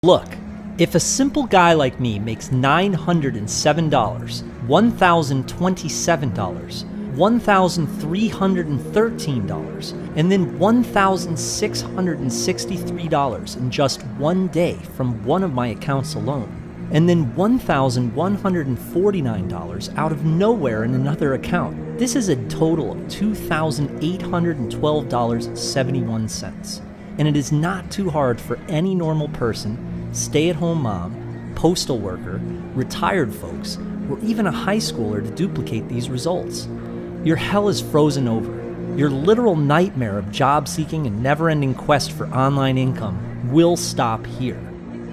Look, if a simple guy like me makes $907, $1,027, $1,313, and then $1,663 in just one day from one of my accounts alone, and then $1,149 out of nowhere in another account, this is a total of $2,812.71. And it is not too hard for any normal person, stay-at-home mom, postal worker, retired folks, or even a high schooler to duplicate these results. Your hell is frozen over. Your literal nightmare of job-seeking and never-ending quest for online income will stop here.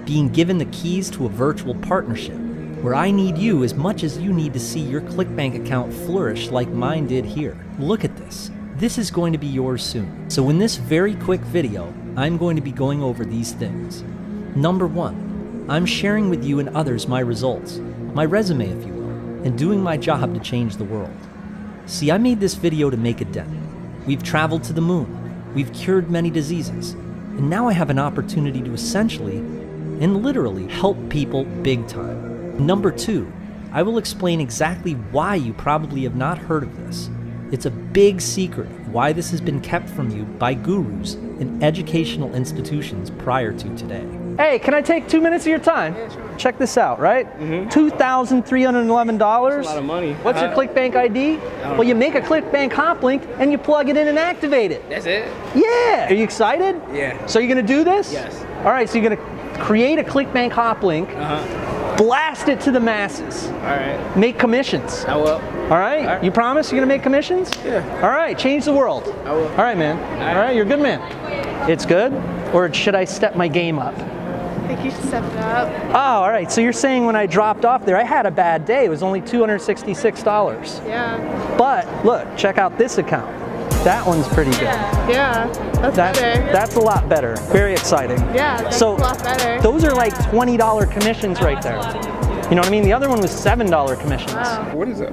Being given the keys to a virtual partnership, where I need you as much as you need to see your ClickBank account flourish like mine did here. Look at this. This is going to be yours soon. So in this very quick video, I'm going to be going over these things. Number one, I'm sharing with you and others my results, my resume if you will, and doing my job to change the world. See, I made this video to make a dent. We've traveled to the moon, we've cured many diseases, and now I have an opportunity to essentially and literally help people big time. Number two, I will explain exactly why you probably have not heard of this. It's a big secret of why this has been kept from you by gurus and educational institutions prior to today. Hey, can I take 2 minutes of your time? Yeah, sure. Check this out, right? $2,311. That's a lot of money. What's your ClickBank ID? Well, you make a ClickBank hop link and you plug it in and activate it. That's it? Yeah. Are you excited? Yeah. So you're going to do this? Yes. All right, so you're going to create a ClickBank hop link, blast it to the masses. All right. Make commissions. I will. All right? You promise you're going to make commissions? Yeah. All right, change the world. I will. All right, man. All right, you're a good man. It's good? Or should I step my game up? I think you should step it up. Oh, all right. So you're saying when I dropped off there, I had a bad day. It was only $266. Yeah. But look, check out this account. That one's pretty good. Yeah. That's better. That's a lot better. Very exciting. Yeah, that's a lot better. Those are like $20 commissions right there. You know what I mean? The other one was $7 commissions. Wow. What is that?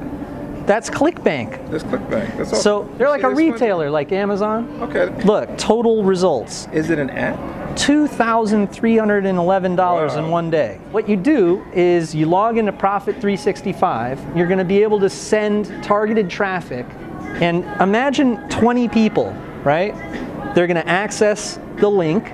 That's ClickBank. That's ClickBank. That's all. So they're like a this retailer, like Amazon. Okay. Look, total results. Is it an app? $2,311 in one day. What you do is you log into Profit365. You're going to be able to send targeted traffic. And imagine 20 people, right? They're going to access the link.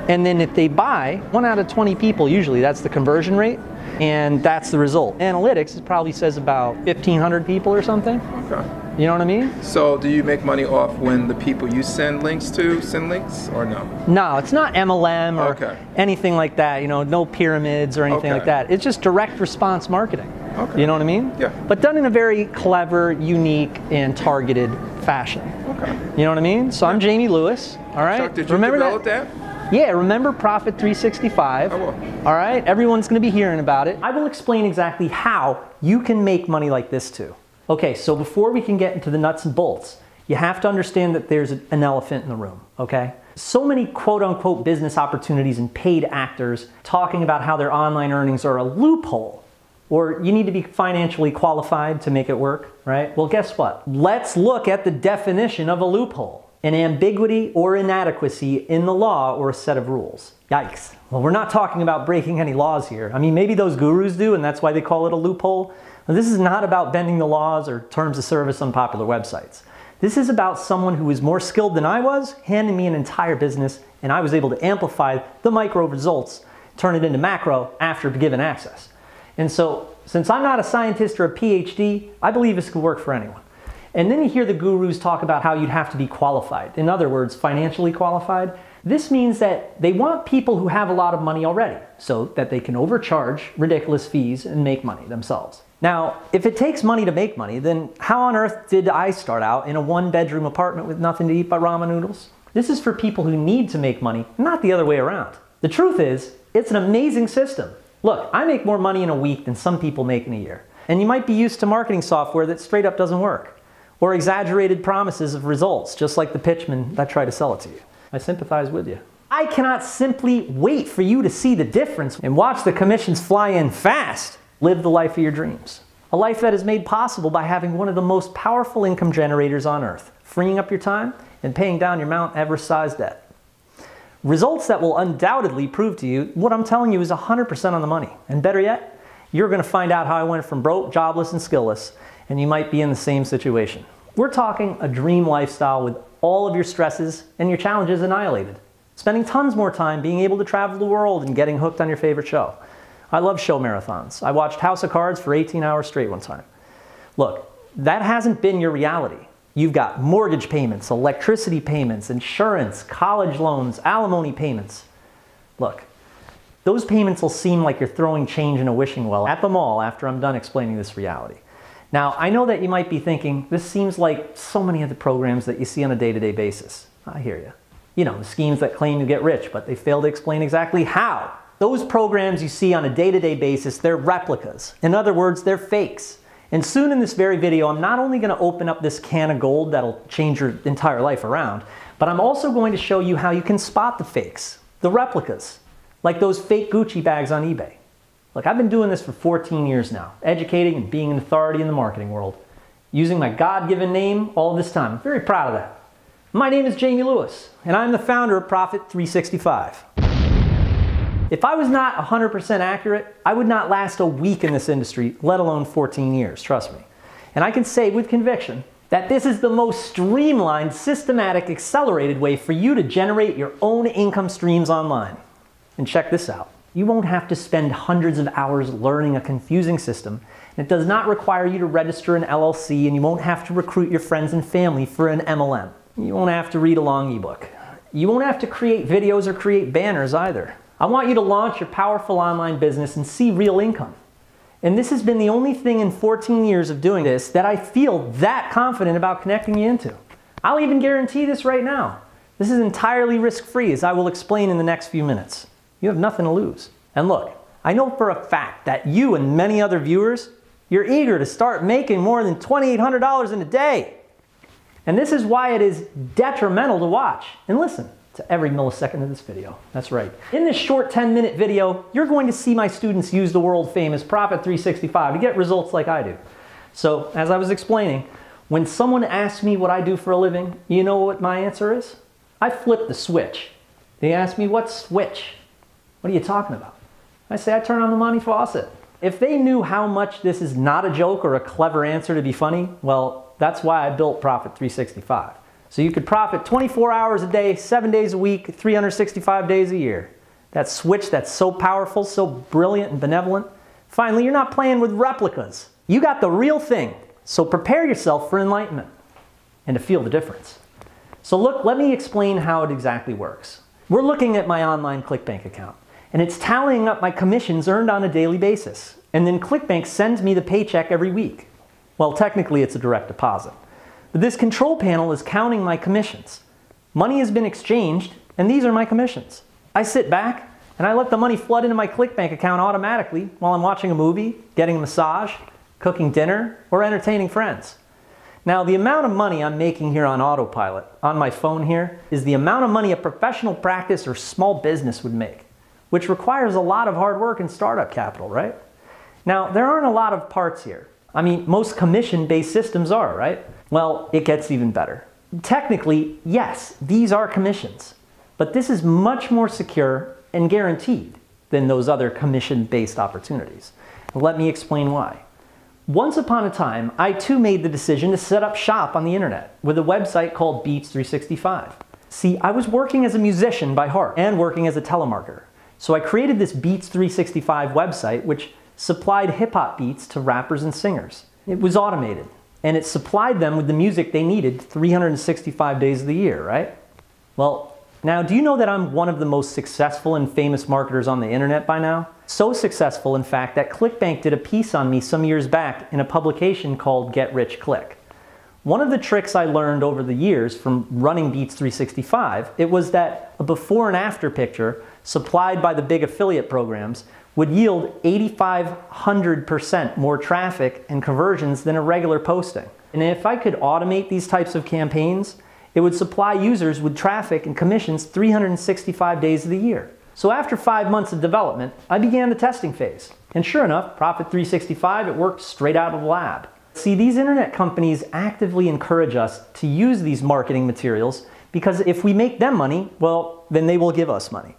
And then if they buy, 1 out of 20 people, usually that's the conversion rate. And that's the result. Analytics, it probably says about 1,500 people or something. Okay. You know what I mean? So do you make money off when the people you send links to send links or no? No, it's not MLM or Okay. anything like that. You know, no pyramids or anything like that. It's just direct response marketing. Okay. You know what I mean? Yeah. But done in a very clever, unique, and targeted fashion. Okay. You know what I mean? So I'm Jamie Lewis. All right. Chuck, did you develop that? Yeah, remember Profit365. I will. All right, everyone's going to be hearing about it. I will explain exactly how you can make money like this too. Okay, so before we can get into the nuts and bolts, you have to understand that there's an elephant in the room, okay? So many quote-unquote business opportunities and paid actors talking about how their online earnings are a loophole, or you need to be financially qualified to make it work, right? Well, guess what? Let's look at the definition of a loophole. An ambiguity or inadequacy in the law or a set of rules. Yikes. Well, we're not talking about breaking any laws here. I mean, maybe those gurus do, and that's why they call it a loophole. But this is not about bending the laws or terms of service on popular websites. This is about someone who is more skilled than I was, handing me an entire business, and I was able to amplify the micro results, turn it into macro after given access. And so, since I'm not a scientist or a PhD, I believe this could work for anyone. And then you hear the gurus talk about how you'd have to be qualified. In other words, financially qualified. This means that they want people who have a lot of money already so that they can overcharge ridiculous fees and make money themselves. Now, if it takes money to make money, then how on earth did I start out in a one-bedroom apartment with nothing to eat but ramen noodles? This is for people who need to make money, not the other way around. The truth is, it's an amazing system. Look, I make more money in a week than some people make in a year. And you might be used to marketing software that straight up doesn't work. Or exaggerated promises of results, just like the pitchmen that try to sell it to you. I sympathize with you. I cannot simply wait for you to see the difference and watch the commissions fly in fast. Live the life of your dreams. A life that is made possible by having one of the most powerful income generators on earth, freeing up your time and paying down your Mount Everest-sized debt. Results that will undoubtedly prove to you what I'm telling you is 100% on the money. And better yet, you're going to find out how I went from broke, jobless, and skillless, and you might be in the same situation. We're talking a dream lifestyle with all of your stresses and your challenges annihilated. Spending tons more time being able to travel the world and getting hooked on your favorite show. I love show marathons. I watched House of Cards for 18 hours straight one time. Look, that hasn't been your reality. You've got mortgage payments, electricity payments, insurance, college loans, alimony payments. Look, those payments will seem like you're throwing change in a wishing well at the mall after I'm done explaining this reality. Now, I know that you might be thinking, this seems like so many of the programs that you see on a day-to-day basis. I hear you. You know, the schemes that claim to get rich, but they fail to explain exactly how. Those programs you see on a day-to-day basis, they're replicas. In other words, they're fakes. And soon in this very video, I'm not only going to open up this can of gold that'll change your entire life around, but I'm also going to show you how you can spot the fakes, the replicas, like those fake Gucci bags on eBay. Look, I've been doing this for 14 years now, educating and being an authority in the marketing world, using my God-given name all this time. I'm very proud of that. My name is Jamie Lewis, and I'm the founder of Profit365. If I was not 100% accurate, I would not last a week in this industry, let alone 14 years, trust me. And I can say with conviction that this is the most streamlined, systematic, accelerated way for you to generate your own income streams online. And check this out. You won't have to spend hundreds of hours learning a confusing system, and it does not require you to register an LLC, and you won't have to recruit your friends and family for an MLM. You won't have to read a long ebook. You won't have to create videos or create banners either. I want you to launch your powerful online business and see real income. And this has been the only thing in 14 years of doing this that I feel that confident about connecting you into. I'll even guarantee this right now. This is entirely risk-free, as I will explain in the next few minutes. You have nothing to lose. And look, I know for a fact that you and many other viewers, you're eager to start making more than $2,800 in a day. And this is why it is detrimental to watch and listen to every millisecond of this video. That's right. In this short 10-minute video, you're going to see my students use the world-famous Profit365 to get results like I do. So, as I was explaining, when someone asks me what I do for a living, you know what my answer is? I flip the switch. They ask me, what switch? What are you talking about? I say, I turn on the money faucet. If they knew how much this is not a joke or a clever answer to be funny, well, that's why I built Profit365. So you could profit 24 hours a day, 7 days a week, 365 days a year. That switch that's so powerful, so brilliant and benevolent. Finally, you're not playing with replicas. You got the real thing. So prepare yourself for enlightenment and to feel the difference. So look, let me explain how it exactly works. We're looking at my online ClickBank account, and it's tallying up my commissions earned on a daily basis. And then ClickBank sends me the paycheck every week. Well, technically it's a direct deposit. But this control panel is counting my commissions. Money has been exchanged, and these are my commissions. I sit back, and I let the money flood into my ClickBank account automatically while I'm watching a movie, getting a massage, cooking dinner, or entertaining friends. Now, the amount of money I'm making here on autopilot, on my phone here, is the amount of money a professional practice or small business would make, which requires a lot of hard work and startup capital, right? Now, there aren't a lot of parts here. I mean, most commission-based systems are, right? Well, it gets even better. Technically, yes, these are commissions, but this is much more secure and guaranteed than those other commission-based opportunities. Let me explain why. Once upon a time, I too made the decision to set up shop on the internet with a website called Beats365. See, I was working as a musician by heart and working as a telemarketer. So I created this Beats365 website which supplied hip-hop beats to rappers and singers. It was automated, and it supplied them with the music they needed 365 days of the year, right? Well, now do you know that I'm one of the most successful and famous marketers on the internet by now? So successful, in fact, that ClickBank did a piece on me some years back in a publication called Get Rich Click. One of the tricks I learned over the years from running Beats365, it was that a before and after picture supplied by the big affiliate programs would yield 8,500% more traffic and conversions than a regular posting. And if I could automate these types of campaigns, it would supply users with traffic and commissions 365 days of the year. So after 5 months of development, I began the testing phase. And sure enough, Profit365, it worked straight out of the lab. See, these internet companies actively encourage us to use these marketing materials Because if we make them money, well, then they will give us money.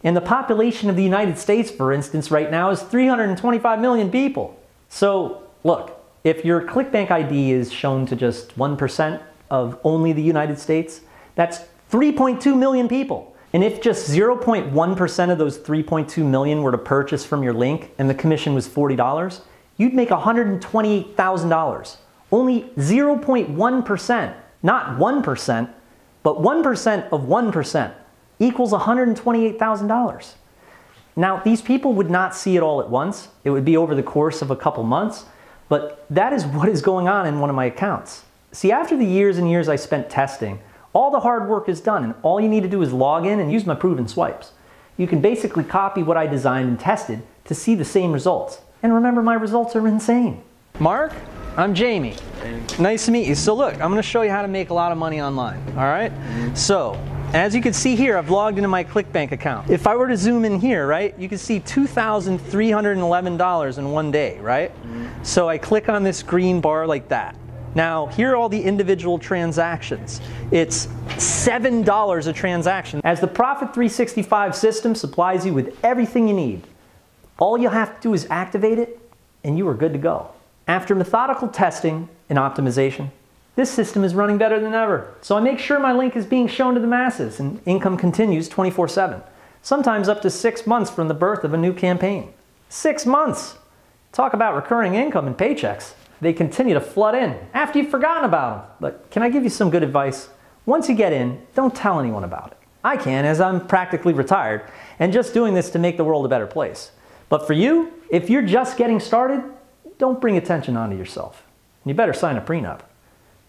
And the population of the United States, for instance, right now is 325 million people. So look, if your ClickBank ID is shown to just 1% of only the United States, that's 3.2 million people. And if just 0.1% of those 3.2 million were to purchase from your link and the commission was $40, you'd make $128,000. Only 0.1%, not 1%, but 1% of 1% equals $128,000. Now, these people would not see it all at once. It would be over the course of a couple months, but that is what is going on in one of my accounts. See, after the years and years I spent testing, all the hard work is done, and all you need to do is log in and use my proven swipes. You can basically copy what I designed and tested to see the same results. And remember, my results are insane. Mark, I'm Jamie. Nice to meet you. So look, I'm going to show you how to make a lot of money online, all right? So, as you can see here, I've logged into my ClickBank account. If I were to zoom in here, right, you can see $2,311 in one day, right? So I click on this green bar like that. Now, here are all the individual transactions. It's $7 a transaction, as the Profit365 system supplies you with everything you need. All you have to do is activate it, and you are good to go. After methodical testing and optimization, this system is running better than ever. So I make sure my link is being shown to the masses, and income continues 24/7. Sometimes up to 6 months from the birth of a new campaign. 6 months! Talk about recurring income and paychecks. They continue to flood in after you've forgotten about them. But can I give you some good advice? Once you get in, don't tell anyone about it. I can, as I'm practically retired, and just doing this to make the world a better place. But for you, if you're just getting started, don't bring attention onto yourself. And you better sign a prenup.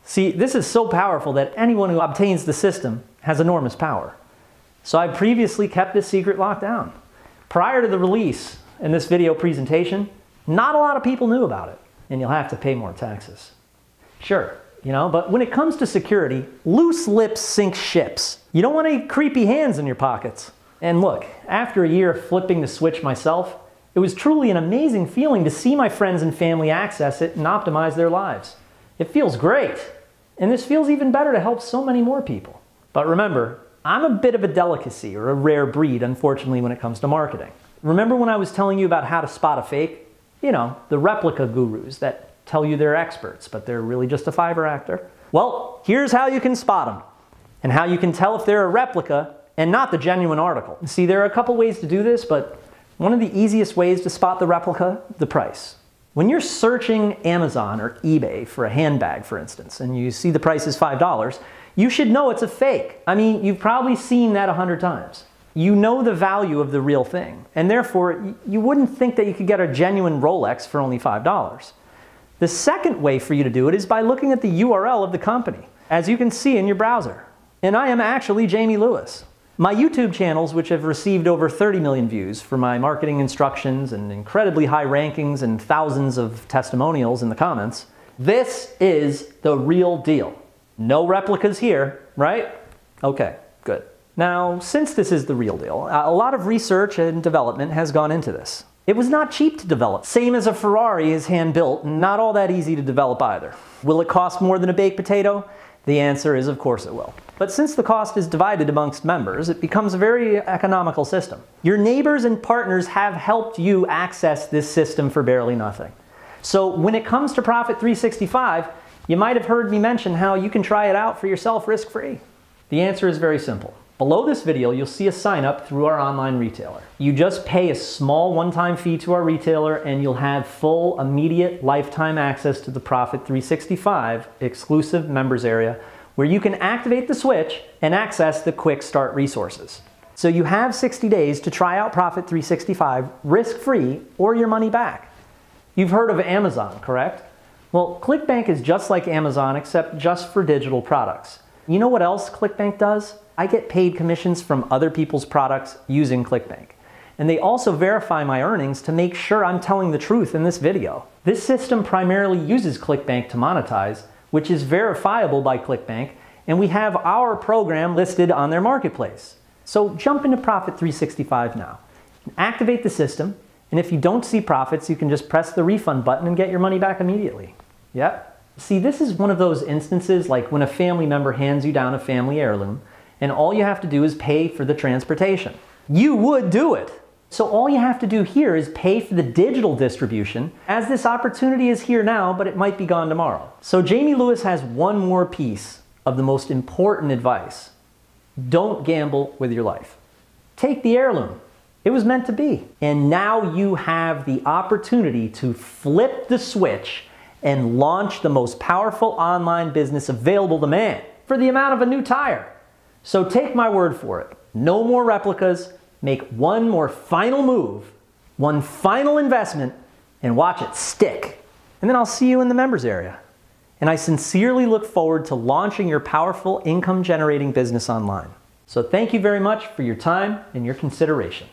See, this is so powerful that anyone who obtains the system has enormous power. So I previously kept this secret locked down. Prior to the release in this video presentation, not a lot of people knew about it, and you'll have to pay more taxes. Sure, you know, but when it comes to security, loose lips sink ships. You don't want any creepy hands in your pockets. And look, after a year of flipping the switch myself, it was truly an amazing feeling to see my friends and family access it and optimize their lives. It feels great. And this feels even better to help so many more people. But remember, I'm a bit of a delicacy, or a rare breed, unfortunately, when it comes to marketing. Remember when I was telling you about how to spot a fake? You know, the replica gurus that tell you they're experts, but they're really just a Fiverr actor? Well, here's how you can spot them, and how you can tell if they're a replica and not the genuine article. See, there are a couple ways to do this, but one of the easiest ways to spot the replica, the price. When you're searching Amazon or eBay for a handbag, for instance, and you see the price is $5, you should know it's a fake. I mean, you've probably seen that 100 times. You know the value of the real thing, and therefore, you wouldn't think that you could get a genuine Rolex for only $5. The second way for you to do it is by looking at the URL of the company, as you can see in your browser. And I am actually Jamie Lewis. My YouTube channels, which have received over 30 million views for my marketing instructions and incredibly high rankings and thousands of testimonials in the comments, this is the real deal. No replicas here, right? Okay, good. Now, since this is the real deal, a lot of research and development has gone into this. It was not cheap to develop. Same as a Ferrari is hand-built, and not all that easy to develop either. Will it cost more than a baked potato? The answer is, of course it will. But since the cost is divided amongst members, it becomes a very economical system. Your neighbors and partners have helped you access this system for barely nothing. So when it comes to Profit365, you might have heard me mention how you can try it out for yourself risk-free. The answer is very simple. Below this video, you'll see a sign up through our online retailer. You just pay a small one-time fee to our retailer and you'll have full, immediate, lifetime access to the Profit365 exclusive members area where you can activate the switch and access the quick start resources. So you have 60 days to try out Profit365 risk-free or your money back. You've heard of Amazon, correct? Well, ClickBank is just like Amazon except just for digital products. You know what else ClickBank does? I get paid commissions from other people's products using ClickBank. And they also verify my earnings to make sure I'm telling the truth in this video. This system primarily uses ClickBank to monetize, which is verifiable by ClickBank, and we have our program listed on their marketplace. So jump into Profit365 now. Activate the system, and if you don't see profits, you can just press the refund button and get your money back immediately. Yep, See, this is one of those instances like when a family member hands you down a family heirloom and all you have to do is pay for the transportation. You would do it. So all you have to do here is pay for the digital distribution, as this opportunity is here now, but it might be gone tomorrow. So Jamie Lewis has one more piece of the most important advice. Don't gamble with your life. Take the heirloom. It was meant to be. And now you have the opportunity to flip the switch and launch the most powerful online business available to man for the amount of a new tire. So take my word for it. No more replicas. Make one more final move, one final investment, and watch it stick. And then I'll see you in the members area. And I sincerely look forward to launching your powerful income generating business online. So thank you very much for your time and your consideration.